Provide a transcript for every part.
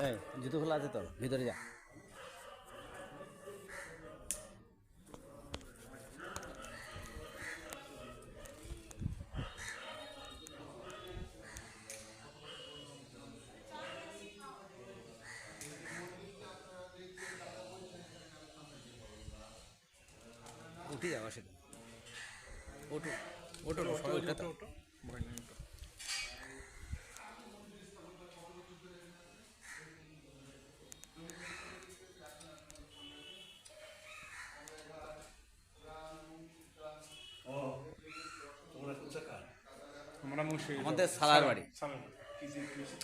এই জুতো খোলা আছে তোর, ভিতরে যা। উঠে যাওয়া সেটা। ওটো ওটো সবাই উঠে তো। আমাদের সালার বাড়ি,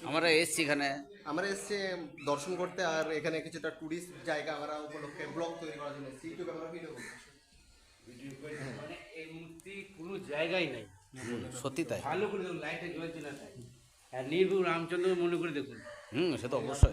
আমরা এসছি এখানে। আমরা এসছে দর্শন করতে, আর এখানে কিছুটা টুরিস্ট জায়গা আমরা উপলক্ষে ব্লগ তৈরি করার জন্য এসেছি। ইউটিউবে আমরা ভিডিও করছি। মানে এই মূর্তি কোনো জায়গায় নাই, সত্যি তাই। ভালো করে দেখুন, লাইটে জ্বলছে না তাই। আর নির্ভুল রামচন্দ্র মনে করে দেখুন। সে তো অবশ্যই।